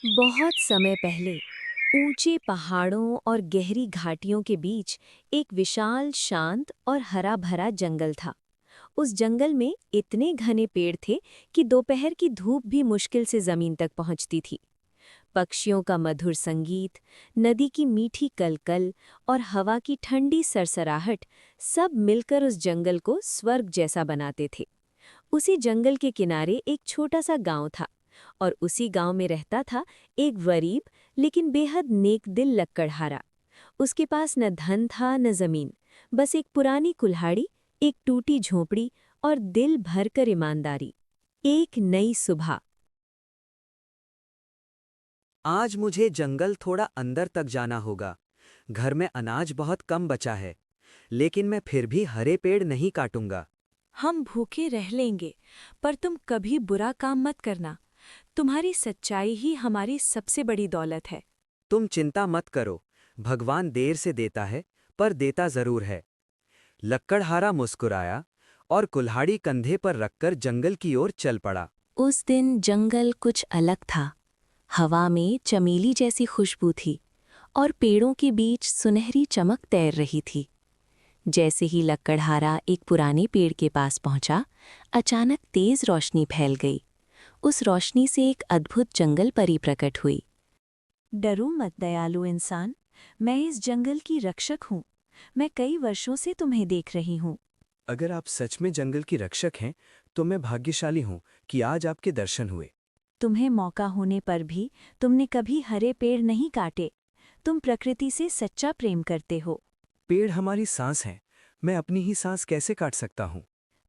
बहुत समय पहले ऊंचे पहाड़ों और गहरी घाटियों के बीच एक विशाल शांत और हरा भरा जंगल था। उस जंगल में इतने घने पेड़ थे कि दोपहर की धूप भी मुश्किल से जमीन तक पहुंचती थी। पक्षियों का मधुर संगीत, नदी की मीठी कलकल और हवा की ठंडी सरसराहट सब मिलकर उस जंगल को स्वर्ग जैसा बनाते थे। उसी जंगल के किनारे एक छोटा सा गांव था और उसी गांव में रहता था एक गरीब लेकिन बेहद नेक दिल लक्कड़हारा। उसके पास न धन था न जमीन, बस एक पुरानी कुल्हाड़ी, एक टूटी झोंपड़ी और दिल भरकर ईमानदारी। एक नई सुबह। आज मुझे जंगल थोड़ा अंदर तक जाना होगा। घर में अनाज बहुत कम बचा है, लेकिन मैं फिर भी हरे पेड़ नहीं काटूंगा। हम भूखे रह लेंगे, पर तुम कभी बुरा काम मत करना। तुम्हारी सच्चाई ही हमारी सबसे बड़ी दौलत है। तुम चिंता मत करो, भगवान देर से देता है, पर देता जरूर है। लक्कड़हारा मुस्कुराया और कुल्हाड़ी कंधे पर रखकर जंगल की ओर चल पड़ा। उस दिन जंगल कुछ अलग था। हवा में चमेली जैसी खुशबू थी और पेड़ों के बीच सुनहरी चमक तैर रही थी। जैसे ही लक्कड़हारा एक पुराने पेड़ के पास पहुंचा, अचानक तेज रोशनी फैल गई। उस रोशनी से एक अद्भुत जंगल परी प्रकट हुई। डरो मत दयालु इंसान, मैं इस जंगल की रक्षक हूँ। मैं कई वर्षों से तुम्हें देख रही हूँ। अगर आप सच में जंगल की रक्षक हैं, तो मैं भाग्यशाली हूँ कि आज आपके दर्शन हुए। तुम्हें मौका होने पर भी तुमने कभी हरे पेड़ नहीं काटे। तुम प्रकृति से सच्चा प्रेम करते हो। पेड़ हमारी सांस हैं, मैं अपनी ही सांस कैसे काट सकता हूँ?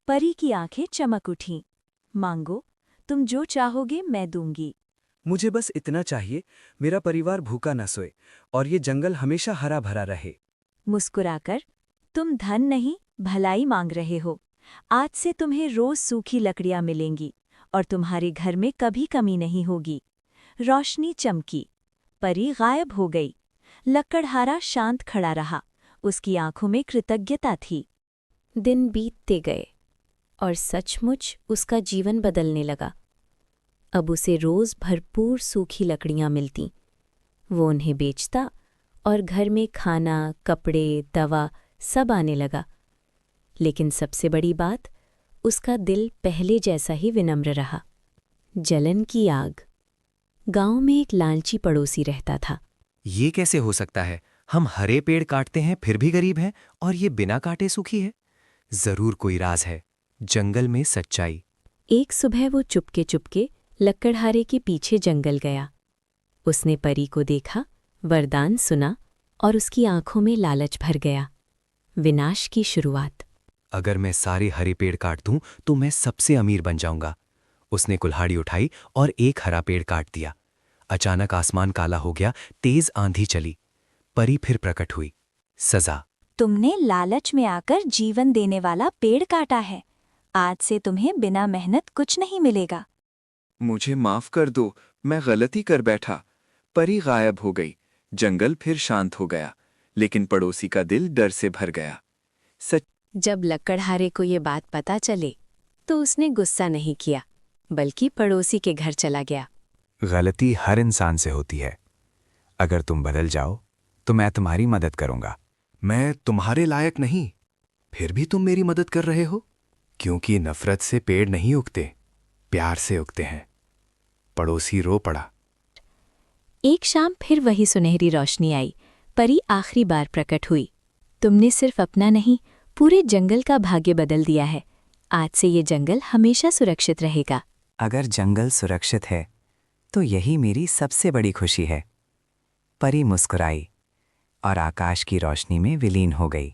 परी की आंखें चमक उठीं। मांगो, तुम जो चाहोगे मैं दूंगी। मुझे बस इतना चाहिए, मेरा परिवार भूखा न सोए और ये जंगल हमेशा हरा भरा रहे। मुस्कुराकर, तुम धन नहीं भलाई मांग रहे हो। आज से तुम्हें रोज सूखी लकड़ियां मिलेंगी और तुम्हारे घर में कभी कमी नहीं होगी। रोशनी चमकी, परी गायब हो गई। लक्कड़हारा शांत खड़ा रहा, उसकी आंखों में कृतज्ञता थी। दिन बीतते गए और सचमुच उसका जीवन बदलने लगा। अब उसे रोज भरपूर सूखी लकड़ियां मिलतीं। वो उन्हें बेचता और घर में खाना, कपड़े, दवा सब आने लगा। लेकिन सबसे बड़ी बात, उसका दिल पहले जैसा ही विनम्र रहा। जलन की आग। गांव में एक लालची पड़ोसी रहता था। ये कैसे हो सकता है? हम हरे पेड़ काटते हैं फिर भी गरीब हैं, और ये बिना काटे सूखी है। जरूर कोई राज है। जंगल में सच्चाई। एक सुबह वो चुपके चुपके लक्कड़हारे के पीछे जंगल गया। उसने परी को देखा, वरदान सुना और उसकी आंखों में लालच भर गया। विनाश की शुरुआत। अगर मैं सारे हरे पेड़ काट दूं तो मैं सबसे अमीर बन जाऊंगा। उसने कुल्हाड़ी उठाई और एक हरा पेड़ काट दिया। अचानक आसमान काला हो गया, तेज आंधी चली। परी फिर प्रकट हुई। सजा। तुमने लालच में आकर जीवन देने वाला पेड़ काटा है। आज से तुम्हें बिना मेहनत कुछ नहीं मिलेगा। मुझे माफ कर दो, मैं गलती कर बैठा। परी गायब हो गई। जंगल फिर शांत हो गया, लेकिन पड़ोसी का दिल डर से भर गया। सच। जब लक्कड़हारे को ये बात पता चले तो उसने गुस्सा नहीं किया, बल्कि पड़ोसी के घर चला गया। गलती हर इंसान से होती है। अगर तुम बदल जाओ तो मैं तुम्हारी मदद करूंगा। मैं तुम्हारे लायक नहीं, फिर भी तुम मेरी मदद कर रहे हो। क्योंकि नफरत से पेड़ नहीं उगते, प्यार से उगते हैं। पड़ोसी रो पड़ा। एक शाम फिर वही सुनहरी रोशनी आई। परी आखिरी बार प्रकट हुई। तुमने सिर्फ अपना नहीं, पूरे जंगल का भाग्य बदल दिया है। आज से ये जंगल हमेशा सुरक्षित रहेगा। अगर जंगल सुरक्षित है तो यही मेरी सबसे बड़ी खुशी है। परी मुस्कुराई और आकाश की रोशनी में विलीन हो गई।